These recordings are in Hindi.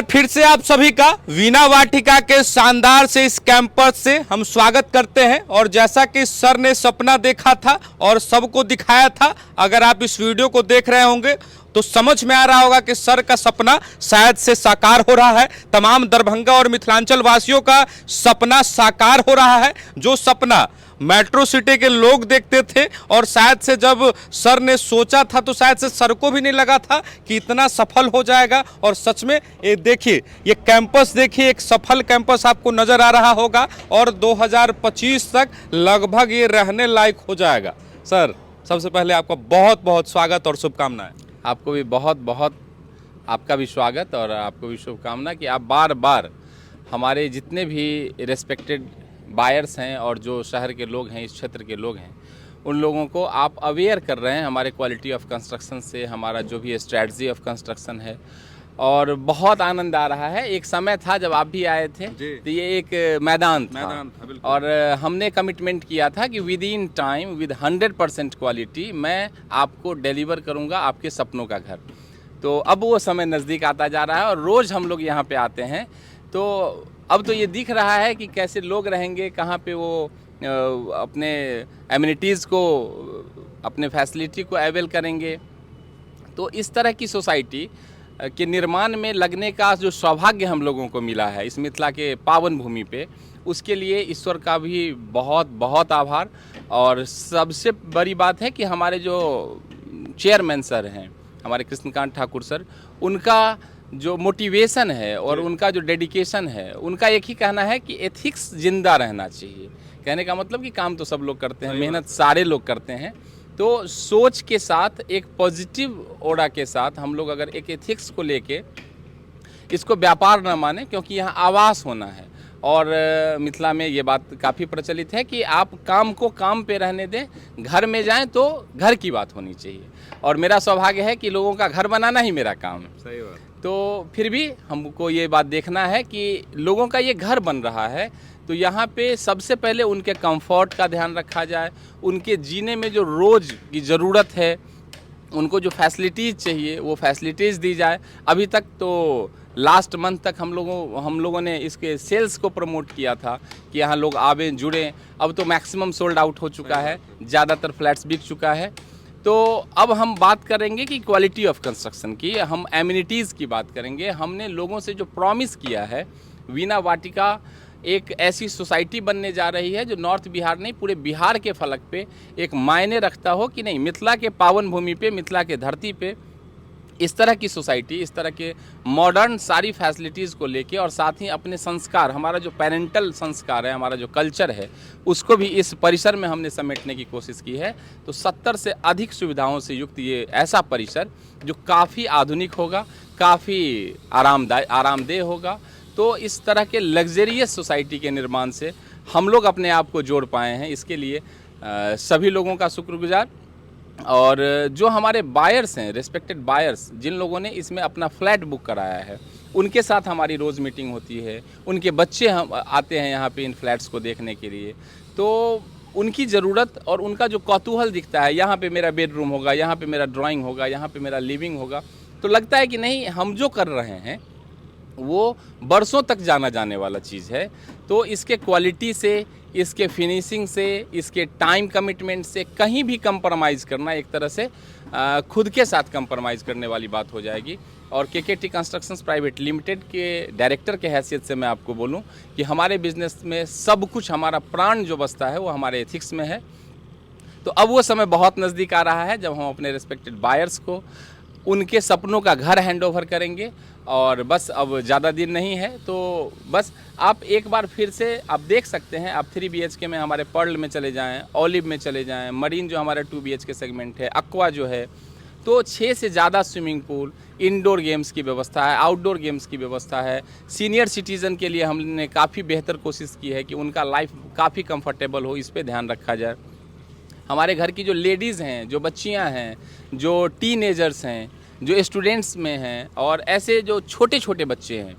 फिर से आप सभी का वीणा वाटिका के शानदार से इस कैंपस से हम स्वागत करते हैं। और जैसा कि सर ने सपना देखा था और सबको दिखाया था, अगर आप इस वीडियो को देख रहे होंगे तो समझ में आ रहा होगा कि सर का सपना शायद से साकार हो रहा है। तमाम दरभंगा और मिथिलांचल वासियों का सपना साकार हो रहा है। जो सपना मेट्रो सिटी के लोग देखते थे और शायद से जब सर ने सोचा था तो शायद से सर को भी नहीं लगा था कि इतना सफल हो जाएगा। और सच में ये देखिए, ये कैंपस देखिए, एक सफल कैंपस आपको नजर आ रहा होगा और 2025 तक लगभग ये रहने लायक हो जाएगा। सर, सबसे पहले आपका बहुत बहुत स्वागत और शुभकामनाएं। आपको भी बहुत बहुत आपका भी स्वागत और आपको भी शुभकामना कि आप बार बार हमारे जितने भी रेस्पेक्टेड बायर्स हैं और जो शहर के लोग हैं, इस क्षेत्र के लोग हैं, उन लोगों को आप अवेयर कर रहे हैं हमारे क्वालिटी ऑफ कंस्ट्रक्शन से, हमारा जो भी स्ट्रैटेजी ऑफ कंस्ट्रक्शन है। और बहुत आनंद आ रहा है। एक समय था जब आप भी आए थे तो ये एक मैदान था और हमने कमिटमेंट किया था कि with in time with 100% quality मैं आपको डिलीवर करूंगा आपके सपनों का घर। तो अब वो समय नज़दीक आता जा रहा है और रोज़ हम लोग यहाँ पे आते हैं। तो अब तो ये दिख रहा है कि कैसे लोग रहेंगे, कहाँ पे वो अपने एमिनिटीज़ को, अपने फैसिलिटी को अवेल करेंगे। तो इस तरह की सोसाइटी के निर्माण में लगने का जो सौभाग्य हम लोगों को मिला है इस मिथिला के पावन भूमि पे, उसके लिए ईश्वर का भी बहुत बहुत आभार। और सबसे बड़ी बात है कि हमारे जो चेयरमैन सर हैं, हमारे कृष्णकांत ठाकुर सर, उनका जो मोटिवेशन है और उनका जो डेडिकेशन है, उनका एक ही कहना है कि एथिक्स जिंदा रहना चाहिए। कहने का मतलब कि काम तो सब लोग करते हैं, मेहनत सारे लोग करते हैं, तो सोच के साथ, एक पॉजिटिव ओरा के साथ हम लोग अगर एक एथिक्स को लेके इसको व्यापार न माने, क्योंकि यहाँ आवास होना है। और मिथिला में ये बात काफ़ी प्रचलित है कि आप काम को काम पे रहने दें, घर में जाएं तो घर की बात होनी चाहिए। और मेरा सौभाग्य है कि लोगों का घर बनाना ही मेरा काम है। सही बात। तो फिर भी हमको ये बात देखना है कि लोगों का ये घर बन रहा है, तो यहाँ पे सबसे पहले उनके कंफर्ट का ध्यान रखा जाए, उनके जीने में जो रोज़ की ज़रूरत है, उनको जो फैसिलिटीज़ चाहिए वो फैसिलिटीज़ दी जाए। अभी तक तो लास्ट मंथ तक हम लोगों ने इसके सेल्स को प्रमोट किया था कि यहाँ लोग आवें, जुड़ें। अब तो मैक्सिमम सोल्ड आउट हो चुका है, ज़्यादातर फ्लैट्स बिक चुका है। तो अब हम बात करेंगे कि क्वालिटी ऑफ कंस्ट्रक्शन की, हम एमिनिटीज़ की बात करेंगे। हमने लोगों से जो प्रॉमिस किया है, वीणा वाटिका एक ऐसी सोसाइटी बनने जा रही है जो नॉर्थ बिहार नहीं, पूरे बिहार के फलक पे एक मायने रखता हो कि नहीं, मिथिला के पावन भूमि पे, मिथिला के धरती पे इस तरह की सोसाइटी, इस तरह के मॉडर्न सारी फैसिलिटीज़ को लेके, और साथ ही अपने संस्कार, हमारा जो पेरेंटल संस्कार है, हमारा जो कल्चर है, उसको भी इस परिसर में हमने समेटने की कोशिश की है। तो 70 से अधिक सुविधाओं से युक्त ये ऐसा परिसर जो काफ़ी आधुनिक होगा, काफ़ी आरामदेह होगा। तो इस तरह के लग्जरियस सोसाइटी के निर्माण से हम लोग अपने आप को जोड़ पाए हैं। इसके लिए सभी लोगों का शुक्रगुजार। और जो हमारे बायर्स हैं, रेस्पेक्टेड बायर्स, जिन लोगों ने इसमें अपना फ्लैट बुक कराया है, उनके साथ हमारी रोज़ मीटिंग होती है। उनके बच्चे हम आते हैं यहाँ पे इन फ्लैट्स को देखने के लिए। तो उनकी ज़रूरत और उनका जो कौतूहल दिखता है, यहाँ पे मेरा बेडरूम होगा, यहाँ पे मेरा ड्राइंग होगा, यहाँ पे मेरा लिविंग होगा, तो लगता है कि नहीं, हम जो कर रहे हैं वो बरसों तक जाना जाने वाला चीज़ है। तो इसके क्वालिटी से, इसके फिनिशिंग से, इसके टाइम कमिटमेंट से कहीं भी कंप्रोमाइज़ करना एक तरह से खुद के साथ कंप्रोमाइज़ करने वाली बात हो जाएगी। और केकेटी कंस्ट्रक्शंस प्राइवेट लिमिटेड के डायरेक्टर के हैसियत से मैं आपको बोलूं कि हमारे बिज़नेस में सब कुछ, हमारा प्राण जो बसता है वो हमारे एथिक्स में है। तो अब वो समय बहुत नज़दीक आ रहा है जब हम अपने रिस्पेक्टेड बायर्स को उनके सपनों का घर हैंडओवर करेंगे। और बस अब ज़्यादा दिन नहीं है, तो बस आप एक बार फिर से आप देख सकते हैं। आप 3 BHK में हमारे पर्ल में चले जाएं, ऑलिव में चले जाएं, मरीन जो हमारा 2 BHK सेगमेंट है, अक्वा जो है, तो 6 से ज़्यादा स्विमिंग पूल, इंडोर गेम्स की व्यवस्था है, आउटडोर गेम्स की व्यवस्था है। सीनियर सिटीज़न के लिए हमने काफ़ी बेहतर कोशिश की है कि उनका लाइफ काफ़ी कंफर्टेबल हो, इस पर ध्यान रखा जाए। हमारे घर की जो लेडीज़ हैं, जो बच्चियां हैं, जो टीनेजर्स हैं, जो स्टूडेंट्स में हैं, और ऐसे जो छोटे छोटे बच्चे हैं,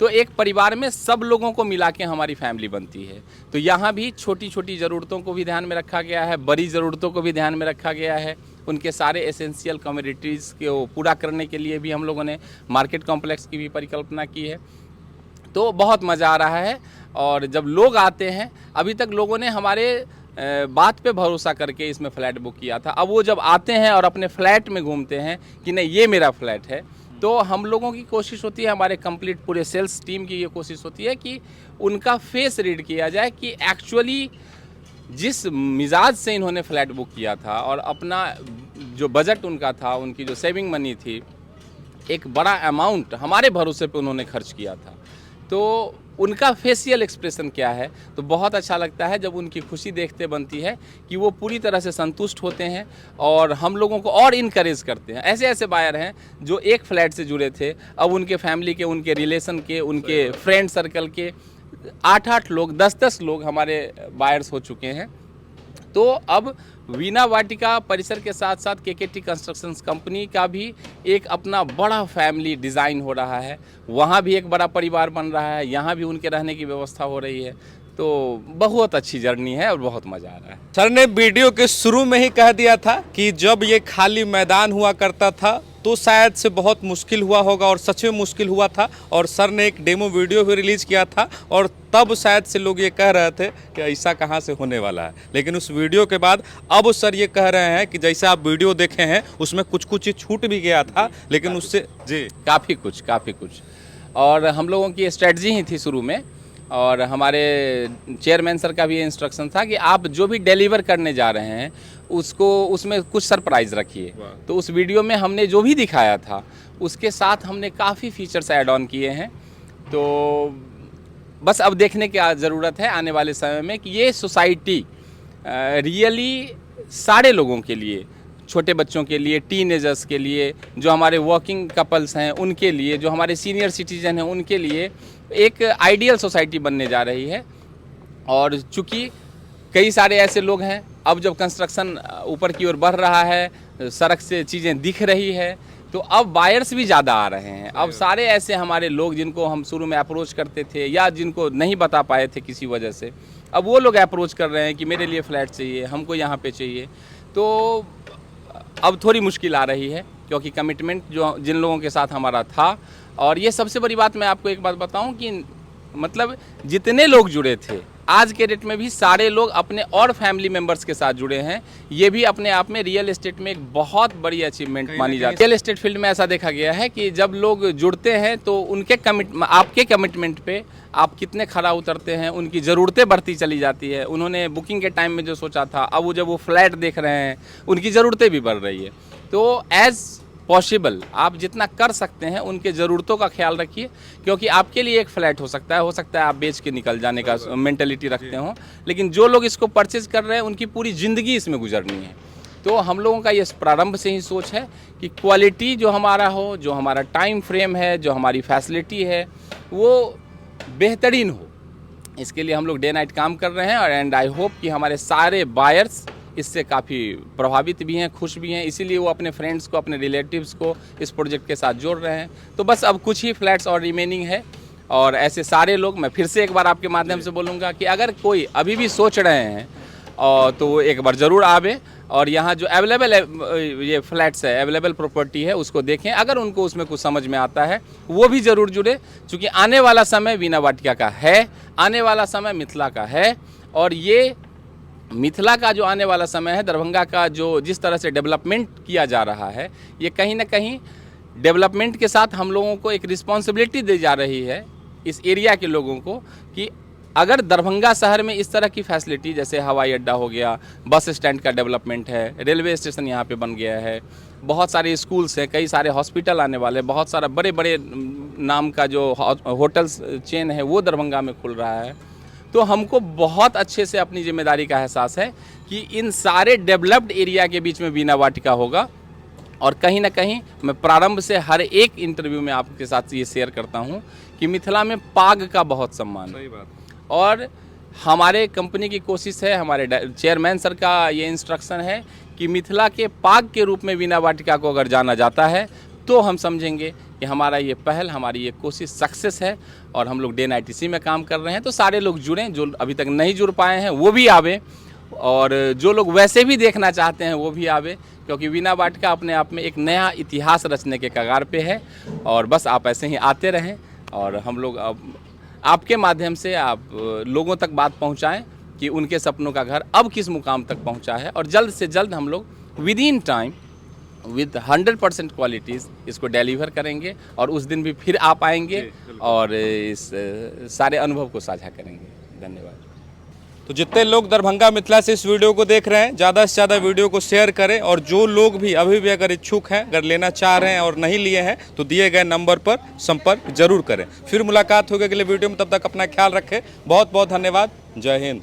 तो एक परिवार में सब लोगों को मिला के हमारी फैमिली बनती है। तो यहाँ भी छोटी छोटी ज़रूरतों को भी ध्यान में रखा गया है, बड़ी ज़रूरतों को भी ध्यान में रखा गया है। उनके सारे एसेंशियल कमोडिटीज़ को पूरा करने के लिए भी हम लोगों ने मार्केट कॉम्प्लेक्स की भी परिकल्पना की है। तो बहुत मज़ा आ रहा है। और जब लोग आते हैं, अभी तक लोगों ने हमारे बात पे भरोसा करके इसमें फ़्लैट बुक किया था। अब वो जब आते हैं और अपने फ्लैट में घूमते हैं कि नहीं ये मेरा फ्लैट है, तो हम लोगों की कोशिश होती है, हमारे कंप्लीट पूरे सेल्स टीम की ये कोशिश होती है कि उनका फेस रीड किया जाए कि एक्चुअली जिस मिजाज से इन्होंने फ्लैट बुक किया था और अपना जो बजट उनका था, उनकी जो सेविंग मनी थी, एक बड़ा अमाउंट हमारे भरोसे पे उन्होंने खर्च किया था, तो उनका फेशियल एक्सप्रेशन क्या है। तो बहुत अच्छा लगता है जब उनकी खुशी देखते बनती है कि वो पूरी तरह से संतुष्ट होते हैं और हम लोगों को और इनकरेज करते हैं। ऐसे ऐसे बायर हैं जो एक फ्लैट से जुड़े थे, अब उनके फैमिली के, उनके रिलेशन के, उनके फ्रेंड सर्कल के 8-8 लोग, 10-10 लोग हमारे बायर्स हो चुके हैं। तो अब वीणा वाटिका परिसर के साथ साथ केकेटी कंस्ट्रक्शंस कंपनी का भी एक अपना बड़ा फैमिली डिज़ाइन हो रहा है। वहाँ भी एक बड़ा परिवार बन रहा है, यहाँ भी उनके रहने की व्यवस्था हो रही है। तो बहुत अच्छी जर्नी है और बहुत मज़ा आ रहा है। सर ने वीडियो के शुरू में ही कह दिया था कि जब ये खाली मैदान हुआ करता था तो शायद से बहुत मुश्किल हुआ होगा, और सच में मुश्किल हुआ था। और सर ने एक डेमो वीडियो भी रिलीज़ किया था और तब शायद से लोग ये कह रहे थे कि ऐसा कहाँ से होने वाला है। लेकिन उस वीडियो के बाद अब सर ये कह रहे हैं कि जैसे आप वीडियो देखे हैं उसमें कुछ कुछ छूट भी गया था, लेकिन उससे जी काफ़ी कुछ। और हम लोगों की स्ट्रेटजी ही थी शुरू में, और हमारे चेयरमैन सर का भी ये इंस्ट्रक्शन था कि आप जो भी डिलीवर करने जा रहे हैं उसको, उसमें कुछ सरप्राइज़ रखिए। तो उस वीडियो में हमने जो भी दिखाया था उसके साथ हमने काफ़ी फीचर्स ऐड ऑन किए हैं। तो बस अब देखने की ज़रूरत है आने वाले समय में कि ये सोसाइटी रियली सारे लोगों के लिए, छोटे बच्चों के लिए, टीनेजर्स के लिए, जो हमारे वर्किंग कपल्स हैं उनके लिए, जो हमारे सीनियर सिटीजन हैं उनके लिए एक आइडियल सोसाइटी बनने जा रही है। और चूँकि कई सारे ऐसे लोग हैं, अब जब कंस्ट्रक्शन ऊपर की ओर बढ़ रहा है, सड़क से चीज़ें दिख रही है, तो अब बायर्स भी ज़्यादा आ रहे हैं। अब सारे ऐसे हमारे लोग जिनको हम शुरू में अप्रोच करते थे या जिनको नहीं बता पाए थे किसी वजह से, अब वो लोग अप्रोच कर रहे हैं कि मेरे लिए फ़्लैट चाहिए, हमको यहाँ पे चाहिए। तो अब थोड़ी मुश्किल आ रही है क्योंकि कमिटमेंट जो जिन लोगों के साथ हमारा था, और ये सबसे बड़ी बात मैं आपको एक बात बताऊं कि मतलब जितने लोग जुड़े थे आज के डेट में भी सारे लोग अपने और फैमिली मेंबर्स के साथ जुड़े हैं। ये भी अपने आप में रियल एस्टेट में एक बहुत बड़ी अचीवमेंट मानी जाती है। रियल एस्टेट फील्ड में ऐसा देखा गया है कि जब लोग जुड़ते हैं तो उनके आपके कमिटमेंट पे आप कितने खरा उतरते हैं, उनकी ज़रूरतें बढ़ती चली जाती है। उन्होंने बुकिंग के टाइम में जो सोचा था, अब वो जब वो फ्लैट देख रहे हैं उनकी ज़रूरतें भी बढ़ रही है। तो एज़ पॉसिबल आप जितना कर सकते हैं उनके ज़रूरतों का ख्याल रखिए, क्योंकि आपके लिए एक फ़्लैट हो सकता है आप बेच के निकल जाने का मेंटलिटी रखते हो, लेकिन जो लोग इसको परचेज़ कर रहे हैं उनकी पूरी ज़िंदगी इसमें गुजरनी है। तो हम लोगों का ये प्रारंभ से ही सोच है कि क्वालिटी जो हमारा हो, जो हमारा टाइम फ्रेम है, जो हमारी फैसिलिटी है, वो बेहतरीन हो। इसके लिए हम लोग डे नाइट काम कर रहे हैं, और एंड आई होप कि हमारे सारे बायर्स इससे काफ़ी प्रभावित भी हैं, खुश भी हैं, इसीलिए वो अपने फ्रेंड्स को, अपने रिलेटिव्स को इस प्रोजेक्ट के साथ जोड़ रहे हैं। तो बस अब कुछ ही फ्लैट्स और रिमेनिंग है, और ऐसे सारे लोग, मैं फिर से एक बार आपके माध्यम से बोलूँगा कि अगर कोई अभी भी सोच रहे हैं और तो वो एक बार ज़रूर आवे, और यहाँ जो अवेलेबल ये फ्लैट्स है, अवेलेबल प्रॉपर्टी है, उसको देखें। अगर उनको उसमें कुछ समझ में आता है वो भी ज़रूर जुड़े, क्योंकि आने वाला समय वीणा वाटिका का है, आने वाला समय मिथिला का है। और ये मिथिला का जो आने वाला समय है, दरभंगा का जो जिस तरह से डेवलपमेंट किया जा रहा है, ये कहीं ना कहीं डेवलपमेंट के साथ हम लोगों को एक रिस्पॉन्सिबिलिटी दी जा रही है इस एरिया के लोगों को, कि अगर दरभंगा शहर में इस तरह की फैसिलिटी, जैसे हवाई अड्डा हो गया, बस स्टैंड का डेवलपमेंट है, रेलवे स्टेशन यहाँ पे बन गया है, बहुत सारे स्कूल्स हैं, कई सारे हॉस्पिटल आने वाले, बहुत सारा बड़े बड़े नाम का जो होटल्स चेन है वो दरभंगा में खुल रहा है। तो हमको बहुत अच्छे से अपनी जिम्मेदारी का एहसास है कि इन सारे डेवलप्ड एरिया के बीच में वीणा वाटिका होगा। और कहीं ना कहीं मैं प्रारंभ से हर एक इंटरव्यू में आपके साथ ये शेयर करता हूँ कि मिथिला में पाग का बहुत सम्मान है। और हमारे कंपनी की कोशिश है, हमारे चेयरमैन सर का ये इंस्ट्रक्शन है कि मिथिला के पाग के रूप में वीणा वाटिका को अगर जाना जाता है तो हम समझेंगे कि हमारा ये पहल, हमारी ये कोशिश सक्सेस है। और हम लोग डे नाइट इसी में काम कर रहे हैं। तो सारे लोग जुड़ें, जो अभी तक नहीं जुड़ पाए हैं वो भी आवें, और जो लोग वैसे भी देखना चाहते हैं वो भी आवे, क्योंकि वीणा वाटिका अपने आप में एक नया इतिहास रचने के कगार पे है। और बस आप ऐसे ही आते रहें और हम लोग आपके माध्यम से आप लोगों तक बात पहुंचाएं कि उनके सपनों का घर अब किस मुकाम तक पहुंचा है, और जल्द से जल्द हम लोग with in time with 100% qualities इसको डिलीवर करेंगे, और उस दिन भी फिर आप आएंगे और इस सारे अनुभव को साझा करेंगे। धन्यवाद। तो जितने लोग दरभंगा मिथिला से इस वीडियो को देख रहे हैं, ज़्यादा से ज़्यादा वीडियो को शेयर करें, और जो लोग भी अभी भी अगर इच्छुक हैं, अगर लेना चाह रहे हैं और नहीं लिए हैं, तो दिए गए नंबर पर संपर्क जरूर करें। फिर मुलाकात होगी अगले वीडियो में, तब तक अपना ख्याल रखें। बहुत बहुत धन्यवाद। जय हिंद।